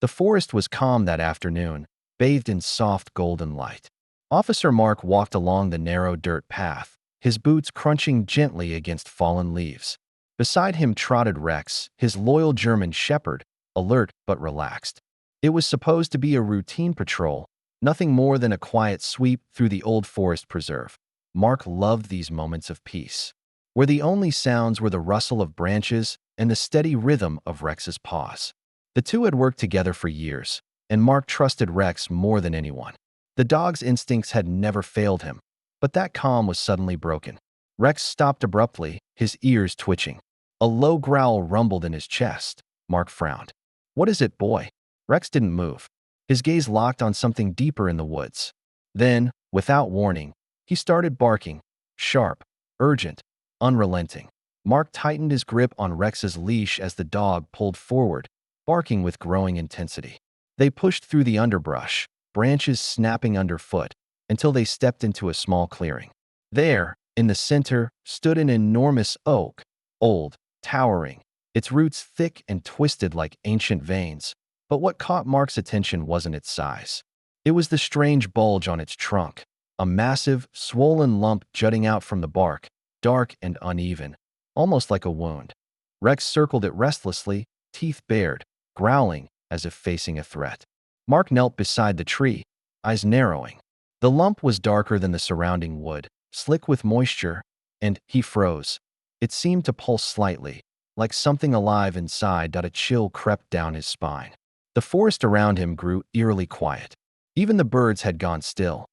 The forest was calm that afternoon, bathed in soft golden light. Officer Mark walked along the narrow dirt path, his boots crunching gently against fallen leaves. Beside him trotted Rex, his loyal German shepherd, alert but relaxed. It was supposed to be a routine patrol, nothing more than a quiet sweep through the old forest preserve. Mark loved these moments of peace, where the only sounds were the rustle of branches and the steady rhythm of Rex's paws. The two had worked together for years, and Mark trusted Rex more than anyone. The dog's instincts had never failed him, but that calm was suddenly broken. Rex stopped abruptly, his ears twitching. A low growl rumbled in his chest. Mark frowned. "What is it, boy?" Rex didn't move. His gaze locked on something deeper in the woods. Then, without warning, he started barking, sharp, urgent, unrelenting. Mark tightened his grip on Rex's leash as the dog pulled forward, barking with growing intensity. They pushed through the underbrush, branches snapping underfoot, until they stepped into a small clearing. There, in the center, stood an enormous oak, old, towering, its roots thick and twisted like ancient veins. But what caught Mark's attention wasn't its size. It was the strange bulge on its trunk, a massive, swollen lump jutting out from the bark, dark and uneven, almost like a wound. Rex circled it restlessly, teeth bared, growling as if facing a threat. Mark knelt beside the tree, eyes narrowing. The lump was darker than the surrounding wood, slick with moisture, and he froze. It seemed to pulse slightly, like something alive inside. A chill crept down his spine. The forest around him grew eerily quiet. Even the birds had gone still.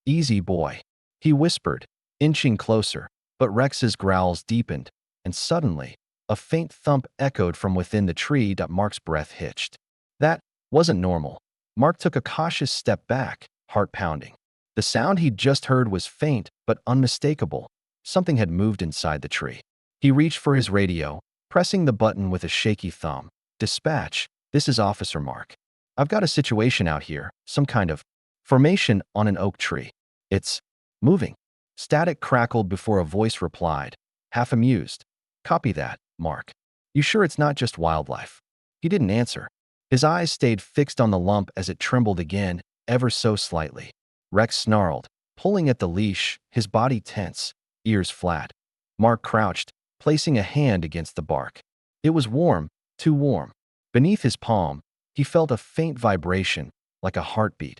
"Easy, boy," he whispered, inching closer, but Rex's growls deepened, and suddenly, a faint thump echoed from within the tree. Mark's breath hitched. That wasn't normal. Mark took a cautious step back, heart pounding. The sound he'd just heard was faint but unmistakable. Something had moved inside the tree. He reached for his radio, pressing the button with a shaky thumb. "Dispatch, this is Officer Mark. I've got a situation out here, some kind of formation on an oak tree. It's moving." Static crackled before a voice replied, half amused. "Copy that, Mark. You sure it's not just wildlife?" He didn't answer. His eyes stayed fixed on the lump as it trembled again, ever so slightly. Rex snarled, pulling at the leash, his body tense, ears flat. Mark crouched, placing a hand against the bark. It was warm, too warm. Beneath his palm, he felt a faint vibration, like a heartbeat.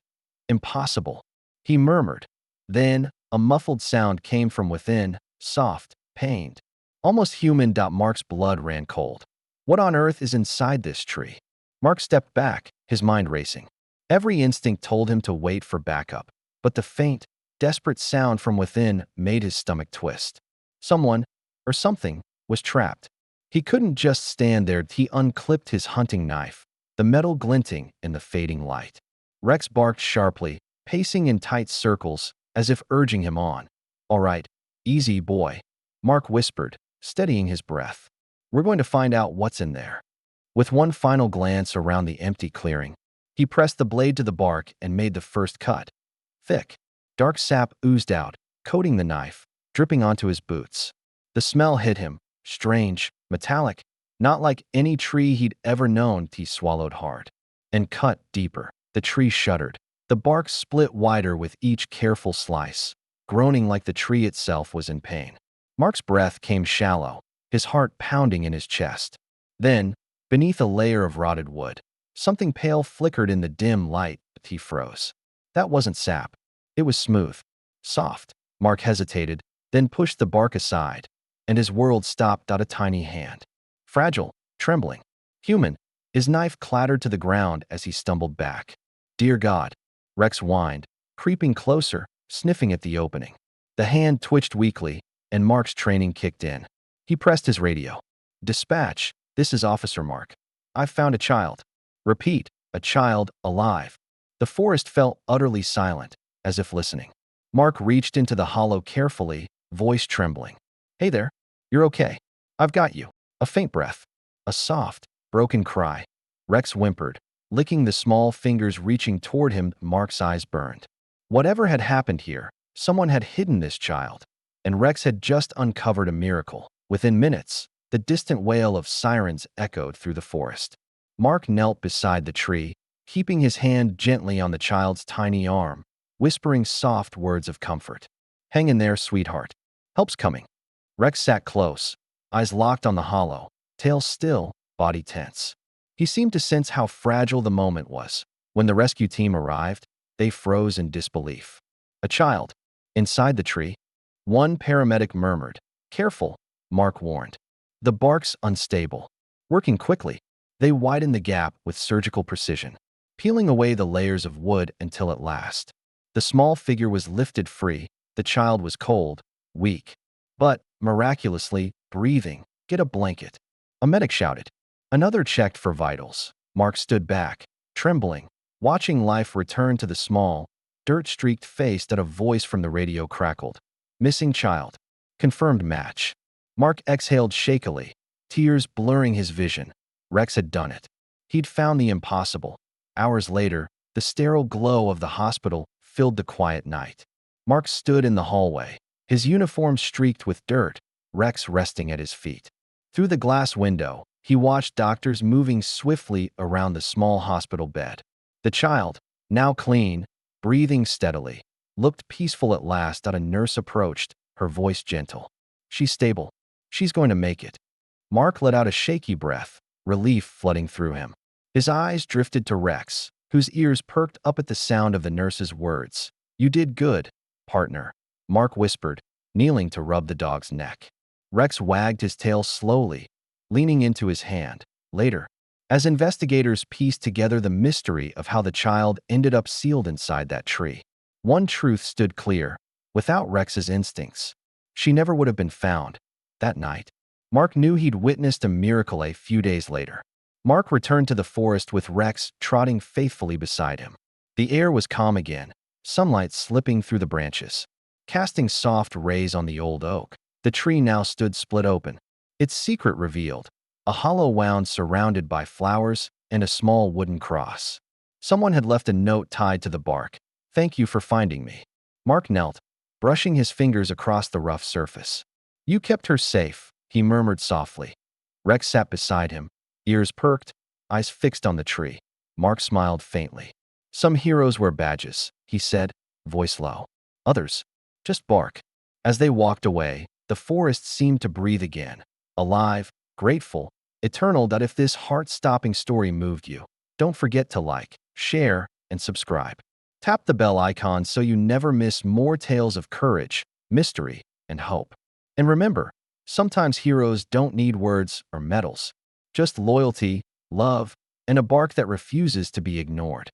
"Impossible," he murmured. Then, a muffled sound came from within, soft, pained, almost human. Mark's blood ran cold. What on earth is inside this tree? Mark stepped back, his mind racing. Every instinct told him to wait for backup, but the faint, desperate sound from within made his stomach twist. Someone, or something, was trapped. He couldn't just stand there. He unclipped his hunting knife, the metal glinting in the fading light. Rex barked sharply, pacing in tight circles, as if urging him on. "All right, easy, boy," Mark whispered, steadying his breath. "We're going to find out what's in there." With one final glance around the empty clearing, he pressed the blade to the bark and made the first cut. Thick, dark sap oozed out, coating the knife, dripping onto his boots. The smell hit him, strange, metallic, not like any tree he'd ever known. He swallowed hard and cut deeper. The tree shuddered. The bark split wider with each careful slice, groaning like the tree itself was in pain. Mark's breath came shallow, his heart pounding in his chest. Then, beneath a layer of rotted wood, something pale flickered in the dim light. He froze. That wasn't sap. It was smooth, soft. Mark hesitated, then pushed the bark aside, and his world stopped. A tiny hand. Fragile, trembling, human. His knife clattered to the ground as he stumbled back. "Dear God," Rex whined, creeping closer, sniffing at the opening. The hand twitched weakly, and Mark's training kicked in. He pressed his radio. "Dispatch, this is Officer Mark. I've found a child." Repeat, "A child, alive." The forest fell utterly silent, as if listening. Mark reached into the hollow carefully, voice trembling. "Hey there, you're okay. I've got you." A faint breath. A soft, broken cry. Rex whimpered, licking the small fingers reaching toward him. Mark's eyes burned. Whatever had happened here, someone had hidden this child, and Rex had just uncovered a miracle. Within minutes, the distant wail of sirens echoed through the forest. Mark knelt beside the tree, keeping his hand gently on the child's tiny arm, whispering soft words of comfort. "Hang in there, sweetheart. Help's coming." Rex sat close, eyes locked on the hollow, tail still, body tense. He seemed to sense how fragile the moment was. When the rescue team arrived, they froze in disbelief. "A child. Inside the tree?" One paramedic murmured. "Careful," Mark warned. "The bark's unstable." Working quickly, they widened the gap with surgical precision, peeling away the layers of wood until at last, the small figure was lifted free. The child was cold, weak, but, miraculously, breathing. "Get a blanket," a medic shouted. Another checked for vitals. Mark stood back, trembling, watching life return to the small, dirt-streaked face that a voice from the radio crackled. "Missing child. Confirmed match." Mark exhaled shakily, tears blurring his vision. Rex had done it. He'd found the impossible. Hours later, the sterile glow of the hospital filled the quiet night. Mark stood in the hallway, his uniform streaked with dirt, Rex resting at his feet. Through the glass window, he watched doctors moving swiftly around the small hospital bed. The child, now clean, breathing steadily, looked peaceful at last. A nurse approached, her voice gentle. "She's stable. She's going to make it." Mark let out a shaky breath, relief flooding through him. His eyes drifted to Rex, whose ears perked up at the sound of the nurse's words. "You did good, partner," Mark whispered, kneeling to rub the dog's neck. Rex wagged his tail slowly, leaning into his hand. Later, as investigators pieced together the mystery of how the child ended up sealed inside that tree, one truth stood clear. Without Rex's instincts, she never would have been found. That night, Mark knew he'd witnessed a miracle. A few days later, Mark returned to the forest with Rex trotting faithfully beside him. The air was calm again, sunlight slipping through the branches, casting soft rays on the old oak. The tree now stood split open, its secret revealed, a hollow wound surrounded by flowers and a small wooden cross. Someone had left a note tied to the bark. "Thank you for finding me." Mark knelt, brushing his fingers across the rough surface. "You kept her safe," he murmured softly. Rex sat beside him, ears perked, eyes fixed on the tree. Mark smiled faintly. "Some heroes wear badges," he said, voice low. "Others just bark." As they walked away, the forest seemed to breathe again, alive, grateful, eternal. If this heart-stopping story moved you, don't forget to like, share, and subscribe. Tap the bell icon so you never miss more tales of courage, mystery, and hope. And remember, sometimes heroes don't need words or medals, just loyalty, love, and a bark that refuses to be ignored.